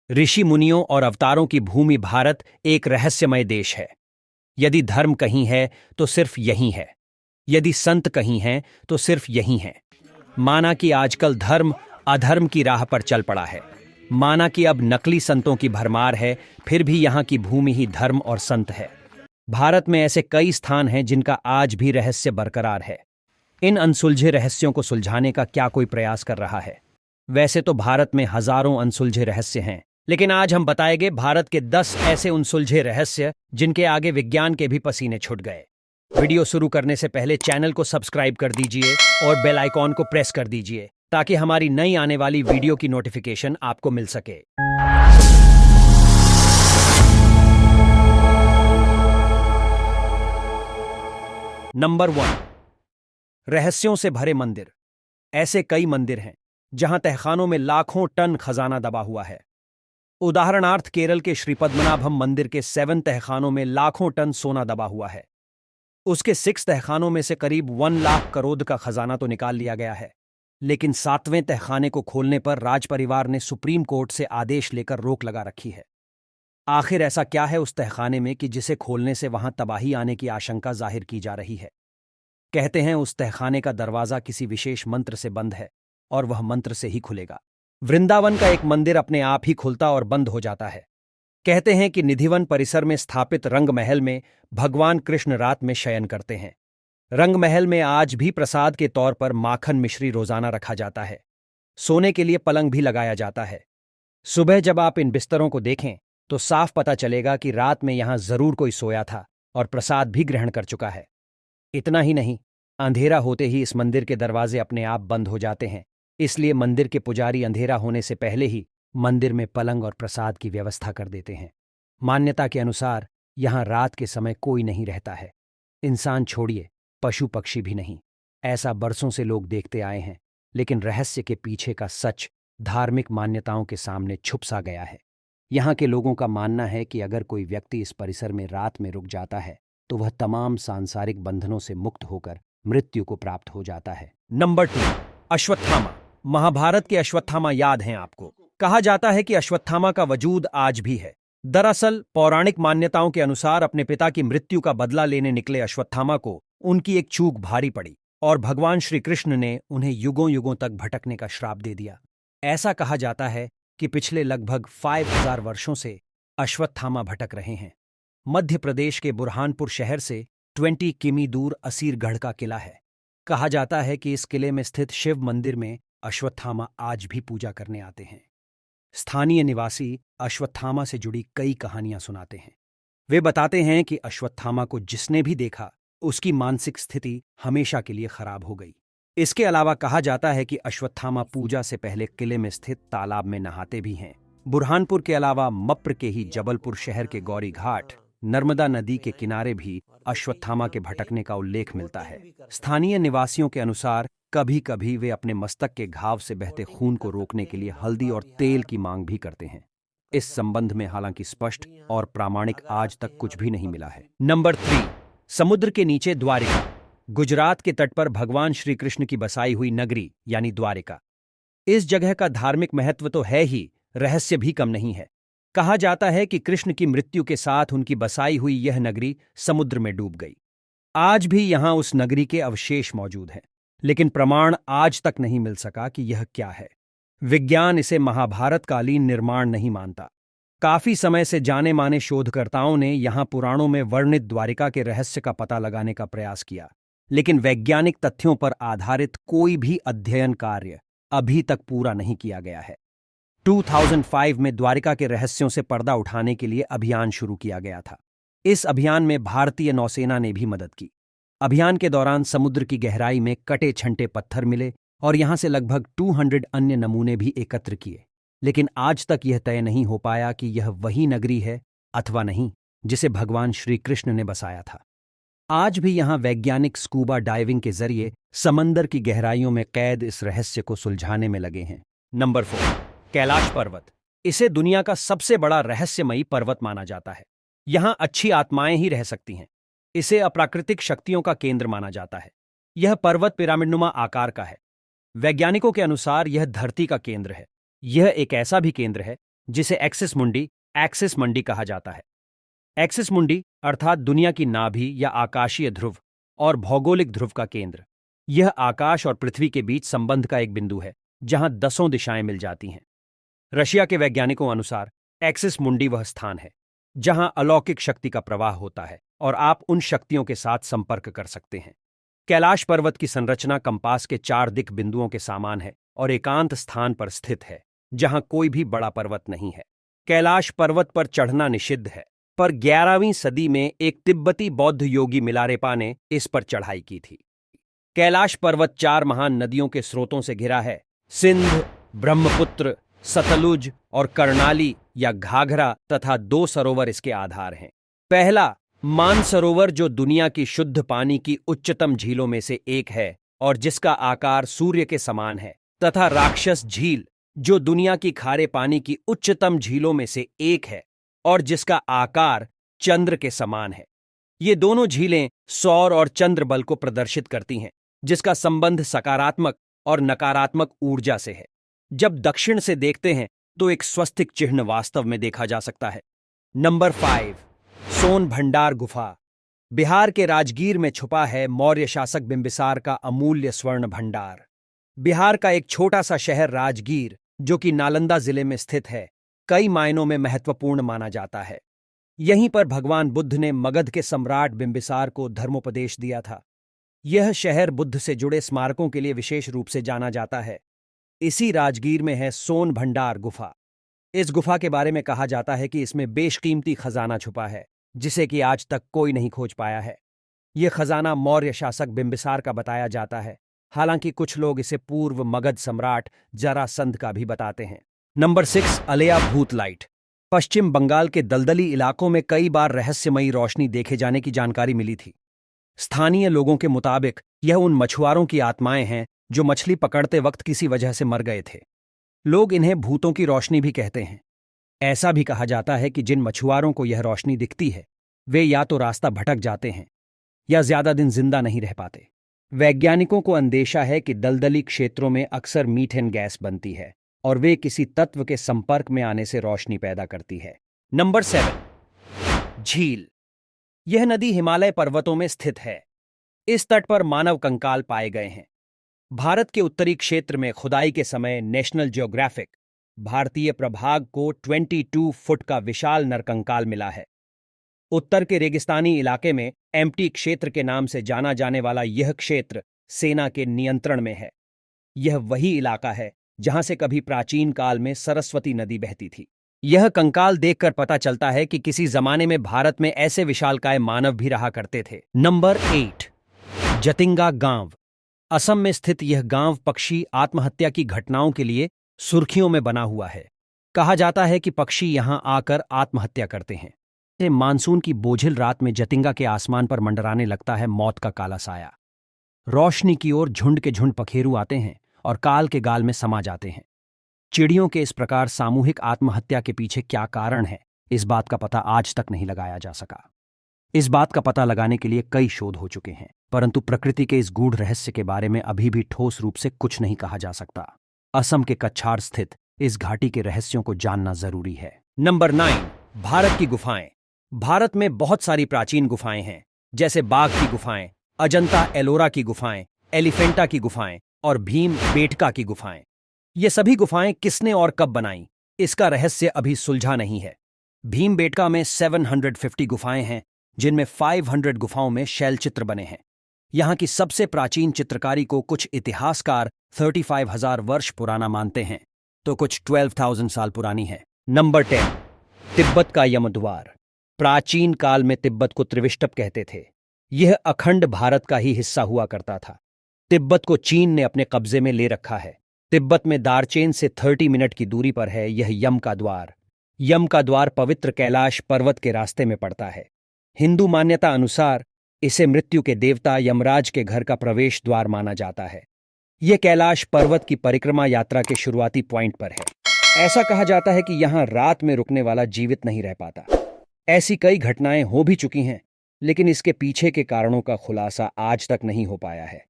ऋषि मुनियों और अवतारों की भूमि भारत एक रहस्यमय देश है। यदि धर्म कहीं है तो सिर्फ यहीं है। यदि संत कहीं हैं तो सिर्फ यहीं हैं। माना कि आजकल धर्म अधर्म की राह पर चल पड़ा है। माना कि अब नकली संतों की भरमार है, फिर भी यहाँ की भूमि ही धर्म और संत है। भारत में ऐसे कई स्थान हैं जिनका आज भी रहस्य बरकरार है। इन अनसुलझे रहस्यों को सुलझाने का क्या कोई प्रयास कर रहा है? वैसे तो भारत में हजारों अनसुलझे रहस्य हैं, लेकिन आज हम बताएंगे भारत के 10 ऐसे अनसुलझे रहस्य जिनके आगे विज्ञान के भी पसीने छूट गए। वीडियो शुरू करने से पहले चैनल को सब्सक्राइब कर दीजिए और बेल आइकॉन को प्रेस कर दीजिए ताकि हमारी नई आने वाली वीडियो की नोटिफिकेशन आपको मिल सके। नंबर 1, रहस्यों से भरे मंदिर। ऐसे कई मंदिर हैं जहां तहखानों में लाखों टन खजाना दबा हुआ है। उदाहरणार्थ केरल के श्री पद्मनाभम मंदिर के 7 तहखानों में लाखों टन सोना दबा हुआ है। उसके 6 तहखानों में से करीब 1 लाख करोड़ का खजाना तो निकाल लिया गया है, लेकिन 7वें तहखाने को खोलने पर राज परिवार ने सुप्रीम कोर्ट से आदेश लेकर रोक लगा रखी है। आखिर ऐसा क्या है उस तहखाने में कि जिसे खोलने से वहां तबाही आने की आशंका जाहिर की जा रही है? कहते हैं उस तहखाने का दरवाजा किसी विशेष मंत्र से बंद है और वह मंत्र से ही खुलेगा। वृंदावन का एक मंदिर अपने आप ही खुलता और बंद हो जाता है। कहते हैं कि निधिवन परिसर में स्थापित रंग महल में भगवान कृष्ण रात में शयन करते हैं। रंग महल में आज भी प्रसाद के तौर पर माखन मिश्री रोजाना रखा जाता है। सोने के लिए पलंग भी लगाया जाता है। सुबह जब आप इन बिस्तरों को देखें तो साफ पता चलेगा कि रात में यहां जरूर कोई सोया था और प्रसाद भी ग्रहण कर चुका है। इतना ही नहीं, अंधेरा होते ही इस मंदिर के दरवाजे अपने आप बंद हो जाते हैं। इसलिए मंदिर के पुजारी अंधेरा होने से पहले ही मंदिर में पलंग और प्रसाद की व्यवस्था कर देते हैं। मान्यता के अनुसार यहां रात के समय कोई नहीं रहता है। इंसान छोड़िए, पशु पक्षी भी नहीं। ऐसा बरसों से लोग देखते आए हैं, लेकिन रहस्य के पीछे का सच धार्मिक मान्यताओं के सामने छुप सा गया है। यहाँ के लोगों का मानना है कि अगर कोई व्यक्ति इस परिसर में रात में रुक जाता है तो वह तमाम सांसारिक बंधनों से मुक्त होकर मृत्यु को प्राप्त हो जाता है। नंबर 2, अश्वत्थामा। महाभारत के अश्वत्थामा याद हैं आपको? कहा जाता है कि अश्वत्थामा का वजूद आज भी है। दरअसल पौराणिक मान्यताओं के अनुसार अपने पिता की मृत्यु का बदला लेने निकले अश्वत्थामा को उनकी एक चूक भारी पड़ी और भगवान श्री कृष्ण ने उन्हें युगों युगों तक भटकने का श्राप दे दिया। ऐसा कहा जाता है कि पिछले लगभग 5000 वर्षों से अश्वत्थामा भटक रहे हैं। मध्य प्रदेश के बुरहानपुर शहर से 20 किमी दूर असीरगढ़ का किला है। कहा जाता है कि इस किले में स्थित शिव मंदिर में अश्वत्थामा आज भी पूजा करने आते हैं। स्थानीय निवासी अश्वत्थामा से जुड़ी कई कहानियां सुनाते हैं। वे बताते हैं कि अश्वत्थामा को जिसने भी देखा उसकी मानसिक स्थिति हमेशा के लिए खराब हो गई। इसके अलावा कहा जाता है कि अश्वत्थामा पूजा से पहले किले में स्थित तालाब में नहाते भी हैं। बुरहानपुर के अलावा मप्र के ही जबलपुर शहर के गौरी घाट, नर्मदा नदी के किनारे भी अश्वत्थामा के भटकने का उल्लेख मिलता है। स्थानीय निवासियों के अनुसार कभी कभी वे अपने मस्तक के घाव से बहते खून को रोकने के लिए हल्दी और तेल की मांग भी करते हैं। इस संबंध में हालांकि स्पष्ट और प्रामाणिक आज तक कुछ भी नहीं मिला है। नंबर 3, समुद्र के नीचे द्वारिका। गुजरात के तट पर भगवान श्री कृष्ण की बसाई हुई नगरी यानी द्वारिका। इस जगह का धार्मिक महत्व तो है ही, रहस्य भी कम नहीं है। कहा जाता है कि कृष्ण की मृत्यु के साथ उनकी बसाई हुई यह नगरी समुद्र में डूब गई। आज भी यहां उस नगरी के अवशेष मौजूद हैं, लेकिन प्रमाण आज तक नहीं मिल सका कि यह क्या है। विज्ञान इसे महाभारत कालीन निर्माण नहीं मानता। काफी समय से जाने माने शोधकर्ताओं ने यहां पुराणों में वर्णित द्वारिका के रहस्य का पता लगाने का प्रयास किया, लेकिन वैज्ञानिक तथ्यों पर आधारित कोई भी अध्ययन कार्य अभी तक पूरा नहीं किया गया है। 2005 में द्वारिका के रहस्यों से पर्दा उठाने के लिए अभियान शुरू किया गया था। इस अभियान में भारतीय नौसेना ने भी मदद की। अभियान के दौरान समुद्र की गहराई में कटे छंटे पत्थर मिले और यहां से लगभग 200 अन्य नमूने भी एकत्र किए, लेकिन आज तक यह तय नहीं हो पाया कि यह वही नगरी है अथवा नहीं जिसे भगवान श्री कृष्ण ने बसाया था। आज भी यहां वैज्ञानिक स्कूबा डाइविंग के जरिए समंदर की गहराइयों में कैद इस रहस्य को सुलझाने में लगे हैं। नंबर 4, कैलाश पर्वत। इसे दुनिया का सबसे बड़ा रहस्यमयी पर्वत माना जाता है। यहां अच्छी आत्माएं ही रह सकती हैं। इसे अप्राकृतिक शक्तियों का केंद्र माना जाता है। यह पर्वत पिरामिडनुमा आकार का है। वैज्ञानिकों के अनुसार यह धरती का केंद्र है। यह एक ऐसा भी केंद्र है जिसे एक्सिस मंडी कहा जाता है। एक्सिस मुंडी अर्थात दुनिया की नाभि या आकाशीय ध्रुव और भौगोलिक ध्रुव का केंद्र। यह आकाश और पृथ्वी के बीच संबंध का एक बिंदु है जहां 10 दिशाएं मिल जाती हैं। रशिया के वैज्ञानिकों अनुसार एक्सिस मुंडी वह स्थान है जहां अलौकिक शक्ति का प्रवाह होता है और आप उन शक्तियों के साथ संपर्क कर सकते हैं। कैलाश पर्वत की संरचना कंपास के 4 दिक बिंदुओं के समान है और एकांत स्थान पर स्थित है जहां कोई भी बड़ा पर्वत नहीं है। कैलाश पर्वत पर चढ़ना निषिद्ध है, पर 11वीं सदी में एक तिब्बती बौद्ध योगी मिलारेपा ने इस पर चढ़ाई की थी। कैलाश पर्वत 4 महान नदियों के स्रोतों से घिरा है। सिंध, ब्रह्मपुत्र, सतलुज और कर्णाली या घाघरा तथा 2 सरोवर इसके आधार हैं। पहला, मानसरोवर, जो दुनिया की शुद्ध पानी की उच्चतम झीलों में से एक है और जिसका आकार सूर्य के समान है, तथा राक्षस झील, जो दुनिया की खारे पानी की उच्चतम झीलों में से एक है और जिसका आकार चंद्र के समान है। ये दोनों झीलें सौर और चंद्र बल को प्रदर्शित करती हैं, जिसका संबंध सकारात्मक और नकारात्मक ऊर्जा से है। जब दक्षिण से देखते हैं तो एक स्वस्तिक चिन्ह वास्तव में देखा जा सकता है। नंबर 5, सोन भंडार गुफा। बिहार के राजगीर में छुपा है मौर्य शासक बिंबिसार का अमूल्य स्वर्ण भंडार। बिहार का एक छोटा सा शहर राजगीर, जो कि नालंदा जिले में स्थित है, कई मायनों में महत्वपूर्ण माना जाता है। यहीं पर भगवान बुद्ध ने मगध के सम्राट बिंबिसार को धर्मोपदेश दिया था। यह शहर बुद्ध से जुड़े स्मारकों के लिए विशेष रूप से जाना जाता है। इसी राजगीर में है सोन भंडार गुफा। इस गुफा के बारे में कहा जाता है कि इसमें बेशकीमती खजाना छुपा है, जिसे कि आज तक कोई नहीं खोज पाया है। यह खजाना मौर्य शासक बिंबिसार का बताया जाता है, हालांकि कुछ लोग इसे पूर्व मगध सम्राट जरासंध का भी बताते हैं। नंबर 6, अलेया भूत लाइट। पश्चिम बंगाल के दलदली इलाकों में कई बार रहस्यमयी रोशनी देखे जाने की जानकारी मिली थी। स्थानीय लोगों के मुताबिक यह उन मछुआरों की आत्माएं हैं जो मछली पकड़ते वक्त किसी वजह से मर गए थे। लोग इन्हें भूतों की रोशनी भी कहते हैं। ऐसा भी कहा जाता है कि जिन मछुआरों को यह रोशनी दिखती है, वे या तो रास्ता भटक जाते हैं या ज्यादा दिन जिंदा नहीं रह पाते। वैज्ञानिकों को अंदेशा है कि दलदली क्षेत्रों में अक्सर मीथेन गैस बनती है और वे किसी तत्व के संपर्क में आने से रोशनी पैदा करती है। नंबर 7, झील। यह नदी हिमालय पर्वतों में स्थित है। इस तट पर मानव कंकाल पाए गए हैं। भारत के उत्तरी क्षेत्र में खुदाई के समय नेशनल ज्योग्राफिक भारतीय प्रभाग को 22 फुट का विशाल नरकंकाल मिला है। उत्तर के रेगिस्तानी इलाके में एम्प्टी क्षेत्र के नाम से जाना जाने वाला यह क्षेत्र सेना के नियंत्रण में है। यह वही इलाका है जहां से कभी प्राचीन काल में सरस्वती नदी बहती थी। यह कंकाल देखकर पता चलता है कि किसी जमाने में भारत में ऐसे विशालकाय मानव भी रहा करते थे। नंबर 8, जतिंगा गांव। असम में स्थित यह गांव पक्षी आत्महत्या की घटनाओं के लिए सुर्खियों में बना हुआ है। कहा जाता है कि पक्षी यहां आकर आत्महत्या करते हैं। मानसून की बोझिल रात में जतिंगा के आसमान पर मंडराने लगता है मौत का काला साया। रोशनी की ओर झुंड के झुंड पखेरू आते हैं और काल के गाल में समा जाते हैं। चिड़ियों के इस प्रकार सामूहिक आत्महत्या के पीछे क्या कारण है, इस बात का पता आज तक नहीं लगाया जा सका। इस बात का पता लगाने के लिए कई शोध हो चुके हैं, परंतु प्रकृति के इस गूढ़ रहस्य के बारे में अभी भी ठोस रूप से कुछ नहीं कहा जा सकता। असम के कछार स्थित इस घाटी के रहस्यों को जानना जरूरी है। नंबर 9, भारत की गुफाएं। भारत में बहुत सारी प्राचीन गुफाएं हैं, जैसे बाघ की गुफाएं, अजंता एलोरा की गुफाएं, एलिफेंटा की गुफाएं और भीम बेटका की गुफाएं। ये सभी गुफाएं किसने और कब बनाई, इसका रहस्य अभी सुलझा नहीं है। भीम बेटका में 750 गुफाएं हैं, जिनमें 500 गुफाओं में शैलचित्र बने हैं। यहाँ की सबसे प्राचीन चित्रकारी को कुछ इतिहासकार 35,000 वर्ष पुराना मानते हैं, तो कुछ 12,000 साल पुरानी है। नंबर 10, तिब्बत का यमद्वार। प्राचीन काल में तिब्बत को त्रिविष्टप कहते थे। यह अखंड भारत का ही हिस्सा हुआ करता था। तिब्बत को चीन ने अपने कब्जे में ले रखा है। तिब्बत में दारचेन से 30 मिनट की दूरी पर है यह यम का द्वार। यम का द्वार पवित्र कैलाश पर्वत के रास्ते में पड़ता है। हिंदू मान्यता अनुसार इसे मृत्यु के देवता यमराज के घर का प्रवेश द्वार माना जाता है। यह कैलाश पर्वत की परिक्रमा यात्रा के शुरुआती पॉइंट पर है। ऐसा कहा जाता है कि यहां रात में रुकने वाला जीवित नहीं रह पाता। ऐसी कई घटनाएं हो भी चुकी हैं, लेकिन इसके पीछे के कारणों का खुलासा आज तक नहीं हो पाया है।